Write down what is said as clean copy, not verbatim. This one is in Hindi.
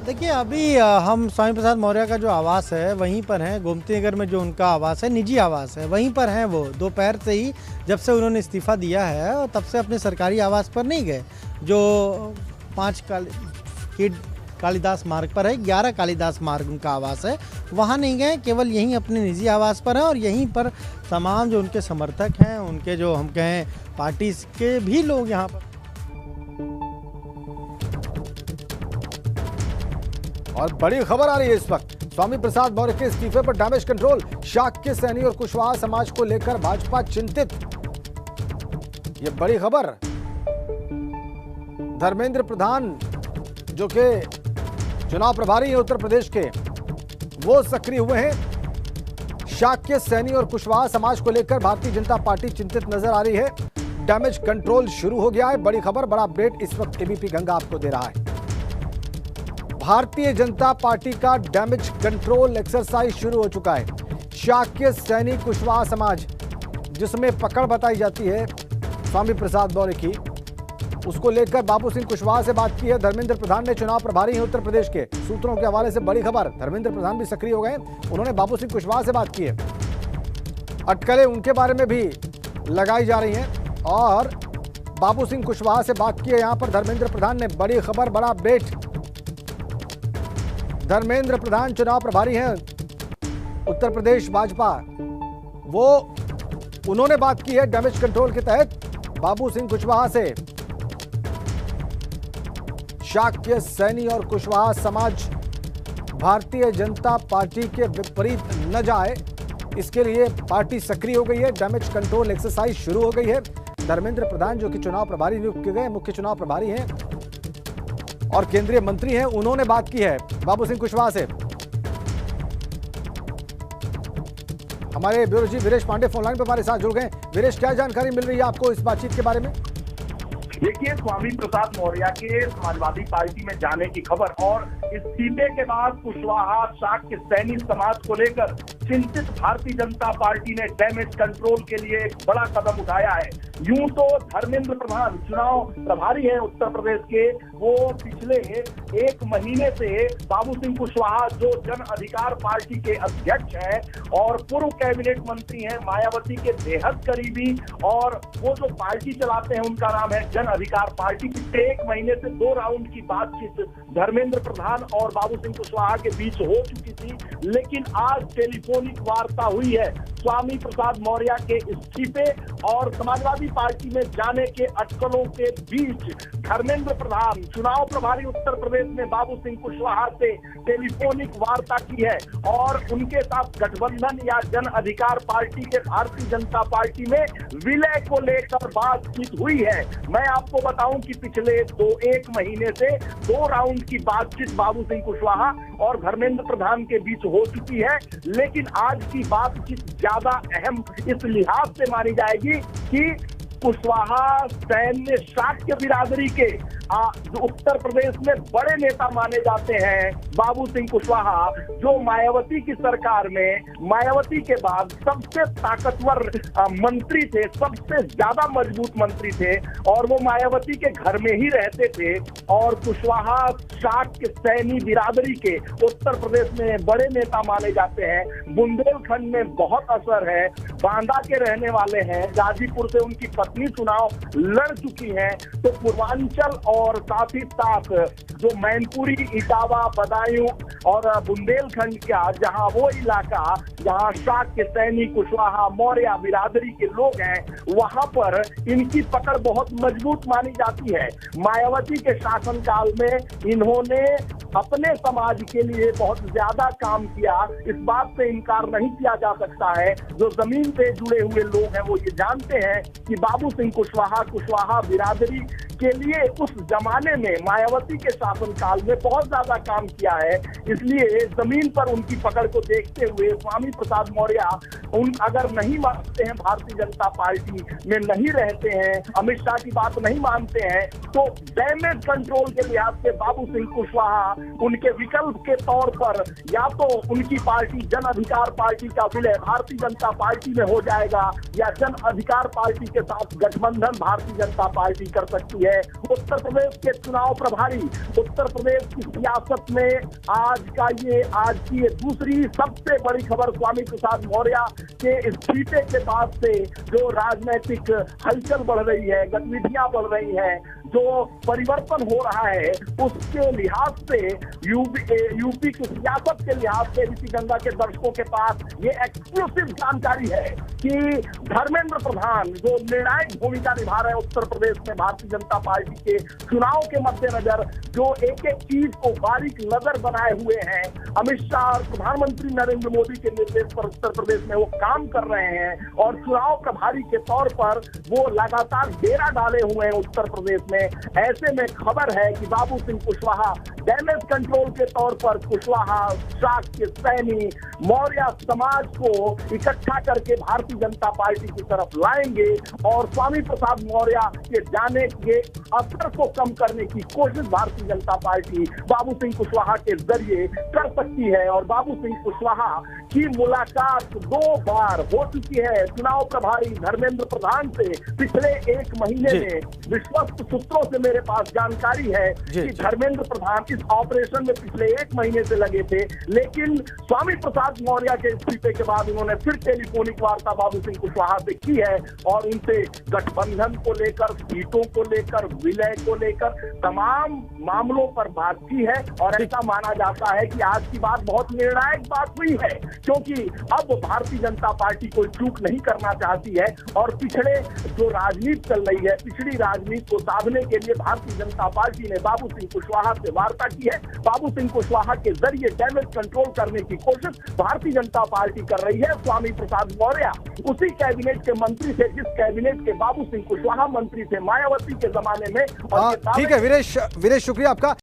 देखिए अभी हम स्वामी प्रसाद मौर्य का जो आवास है वहीं पर हैं। गोमती नगर में जो उनका आवास है, निजी आवास है, वहीं पर हैं वो। दोपहर से ही जब से उन्होंने इस्तीफा दिया है और तब से अपने सरकारी आवास पर नहीं गए, जो 5 कालिदास मार्ग पर है, 11 कालिदास मार्ग उनका आवास है, वहाँ नहीं गए। केवल यहीं अपने निजी आवास पर हैं और यहीं पर तमाम जो उनके समर्थक हैं, उनके जो हम कहें पार्टी के भी लोग यहाँ पर। और बड़ी खबर आ रही है इस वक्त, स्वामी प्रसाद मौर्य के इस्तीफे पर डैमेज कंट्रोल। शाक्य सैनी और कुशवाहा समाज को लेकर भाजपा चिंतित। ये बड़ी खबर। धर्मेंद्र प्रधान जो कि चुनाव प्रभारी हैं उत्तर प्रदेश के, वो सक्रिय हुए हैं। शाक्य सैनी और कुशवाहा समाज को लेकर भारतीय जनता पार्टी चिंतित नजर आ रही है। डैमेज कंट्रोल शुरू हो गया है। बड़ी खबर, बड़ा अपडेट इस वक्त एबीपी गंगा आपको दे रहा है। भारतीय जनता पार्टी का डैमेज कंट्रोल एक्सरसाइज शुरू हो चुका है। शाक्य सैनी कुशवाहा समाज, जिसमें पकड़ बताई जाती है स्वामी प्रसाद मौर्य की, उसको लेकर बाबू सिंह कुशवाहा से बात की है धर्मेंद्र प्रधान ने। चुनाव प्रभारी हैं उत्तर प्रदेश के, सूत्रों के हवाले से बड़ी खबर। धर्मेंद्र प्रधान भी सक्रिय हो गए, उन्होंने बाबू सिंह कुशवाहा से बात की है। अटकलें उनके बारे में भी लगाई जा रही हैं और बाबू सिंह कुशवाहा से बात की है यहां पर धर्मेंद्र प्रधान ने। बड़ी खबर, बड़ा अपडेट। धर्मेंद्र प्रधान चुनाव प्रभारी हैं उत्तर प्रदेश भाजपा, वो उन्होंने बात की है डैमेज कंट्रोल के तहत बाबू सिंह कुशवाहा से। शाक्य सैनी और कुशवाहा समाज भारतीय जनता पार्टी के विपरीत न जाए, इसके लिए पार्टी सक्रिय हो गई है। डैमेज कंट्रोल एक्सरसाइज शुरू हो गई है। धर्मेंद्र प्रधान जो कि चुनाव प्रभारी नियुक्त किए गए, मुख्य चुनाव प्रभारी हैं और केंद्रीय मंत्री हैं, उन्होंने बात की है बाबू सिंह कुशवाहा से। हमारे bureau chief Viresh Pandey phone line पर हमारे साथ जुड़ गए। वीरेश, क्या जानकारी मिल रही है आपको इस बातचीत के बारे में? देखिए, स्वामी प्रसाद मौर्य के समाजवादी पार्टी में जाने की खबर और इस्तीफे के बाद कुशवाहा शाक्य सैनी समाज को लेकर चिंतित भारतीय जनता पार्टी ने डैमेज कंट्रोल के लिए एक बड़ा कदम उठाया है। यूं तो धर्मेंद्र प्रधान चुनाव प्रभारी हैं उत्तर प्रदेश के, वो पिछले 1 महीने से बाबू सिंह कुशवाहा जो जन अधिकार पार्टी के अध्यक्ष हैं और पूर्व कैबिनेट मंत्री हैं, मायावती के बेहद करीबी, और वो जो पार्टी चलाते हैं उनका नाम है जन अधिकार पार्टी। पिछले 1 महीने से 2 राउंड की बातचीत धर्मेंद्र प्रधान और बाबू सिंह कुशवाहा के बीच हो चुकी थी, लेकिन आज टेलीफोनिक वार्ता हुई है स्वामी प्रसाद मौर्य के इस्तीफे और समाजवादी पार्टी में जाने के अटकलों के बीच। धर्मेंद्र प्रधान चुनाव प्रभारी उत्तर प्रदेश में बाबू सिंह कुशवाहा से टेलीफोनिक वार्ता की है और उनके साथ गठबंधन या जन अधिकार पार्टी के भारतीय जनता पार्टी में विलय को लेकर बातचीत हुई है। मैं आपको बताऊं कि पिछले 1 महीने से 2 राउंड की बातचीत बाबू सिंह कुशवाहा और धर्मेंद्र प्रधान के बीच हो चुकी है, लेकिन आज की बातचीत ज्यादा अहम इस लिहाज से मानी जाएगी कि कुशवाहा सैन्य शाक्य बिरादरी के जो उत्तर प्रदेश में बड़े नेता माने जाते हैं, बाबू सिंह कुशवाहा जो मायावती की सरकार में मायावती के बाद सबसे ताकतवर मंत्री थे, सबसे ज्यादा मजबूत मंत्री थे और वो मायावती के घर में ही रहते थे। और कुशवाहा शाक्य सैनी बिरादरी के उत्तर प्रदेश में बड़े नेता माने जाते हैं। बुंदेलखंड में बहुत असर है, बांदा के रहने वाले हैं, गाजीपुर से उनकी पत्नी चुनाव लड़ चुकी हैं। तो पूर्वांचल और साथ ही साथ जो मैनपुरी, इटावा, बदायूं और बुंदेलखंड का जहां वो इलाका जहां शाक्य सैनी कुशवाहा मौर्य बिरादरी के लोग हैं, वहां पर इनकी पकड़ बहुत मजबूत मानी जाती है। मायावती के शासनकाल में इन्होंने अपने समाज के लिए बहुत ज्यादा काम किया, इस बात से इनकार नहीं किया जा सकता है। जो जमीन पे जुड़े हुए लोग हैं वो ये जानते हैं कि बाबू सिंह कुशवाहा बिरादरी के लिए उस जमाने में मायावती के शासनकाल में बहुत ज्यादा काम किया है। इसलिए जमीन पर उनकी पकड़ को देखते हुए स्वामी प्रसाद मौर्य अगर नहीं मानते हैं, भारतीय जनता पार्टी में नहीं रहते हैं, अमित शाह की बात नहीं मानते हैं, तो डैमेज कंट्रोल के लिहाज से बाबू सिंह कुशवाहा उनके विकल्प के तौर पर या तो उनकी पार्टी जन अधिकार पार्टी का विलय भारतीय जनता पार्टी में हो जाएगा या जन अधिकार पार्टी के साथ गठबंधन भारतीय जनता पार्टी कर सकती है। उत्तर प्रदेश के चुनाव प्रभारी। उत्तर प्रदेश की सियासत में आज की ये दूसरी सबसे बड़ी खबर स्वामी प्रसाद मौर्य के इस्तीफे के बाद से जो राजनीतिक हलचल बढ़ रही है, गतिविधियां बढ़ रही हैं, जो परिवर्तन हो रहा है, उसके लिहाज से यूपी की सियासत के लिहाज से ऋषि गंगा के दर्शकों के पास ये एक्सक्लूसिव जानकारी है कि धर्मेंद्र प्रधान जो निर्णायक भूमिका निभा रहे हैं उत्तर प्रदेश में भारतीय जनता पार्टी के चुनाव के मद्देनजर, जो एक एक चीज को बारीक नजर बनाए हुए हैं, अमित शाह और प्रधानमंत्री नरेंद्र मोदी के निर्देश पर उत्तर प्रदेश में वो काम कर रहे हैं और चुनाव प्रभारी के तौर पर वो लगातार डेरा डाले हुए हैं उत्तर प्रदेश में। ऐसे में खबर है कि बाबू सिंह कुशवाहा डैमेज कंट्रोल के तौर पर कुशवाहा, शाक्य, सैनी, मौर्य समाज को इकट्ठा करके भारतीय जनता पार्टी की तरफ लाएंगे और स्वामी प्रसाद मौर्य के जाने के असर को कम करने की कोशिश भारतीय जनता पार्टी बाबू सिंह कुशवाहा के जरिए कर सकती है। और बाबू सिंह कुशवाहा की मुलाकात 2 बार हो चुकी है चुनाव प्रभारी धर्मेंद्र प्रधान से पिछले 1 महीने में। विश्वस्त सूत्रों से मेरे पास जानकारी है कि धर्मेंद्र प्रधान इस ऑपरेशन में पिछले 1 महीने से लगे थे, लेकिन स्वामी प्रसाद मौर्य के इस्तीफे के बाद उन्होंने फिर टेलीफोनिक वार्ता बाबू सिंह कुशवाहा से की है और उनसे गठबंधन को लेकर, सीटों को लेकर, विलय को लेकर तमाम मामलों पर बात की है। और ऐसा माना जाता है कि आज की बात बहुत निर्णायक बात हुई है, क्योंकि अब भारतीय जनता पार्टी कोई चूक नहीं करना चाहती है और पिछड़े जो राजनीति चल रही है, पिछड़ी राजनीति को साधने के लिए भारतीय जनता पार्टी ने बाबू सिंह कुशवाहा से वार्ता की है। बाबू सिंह कुशवाहा के जरिए डैमेज कंट्रोल करने की कोशिश भारतीय जनता पार्टी कर रही है। स्वामी प्रसाद मौर्य उसी कैबिनेट के मंत्री थे जिस कैबिनेट के बाबू सिंह कुशवाहा मंत्री थे मायावती के जमाने में। ठीक है वीरेश, शुक्रिया आपका।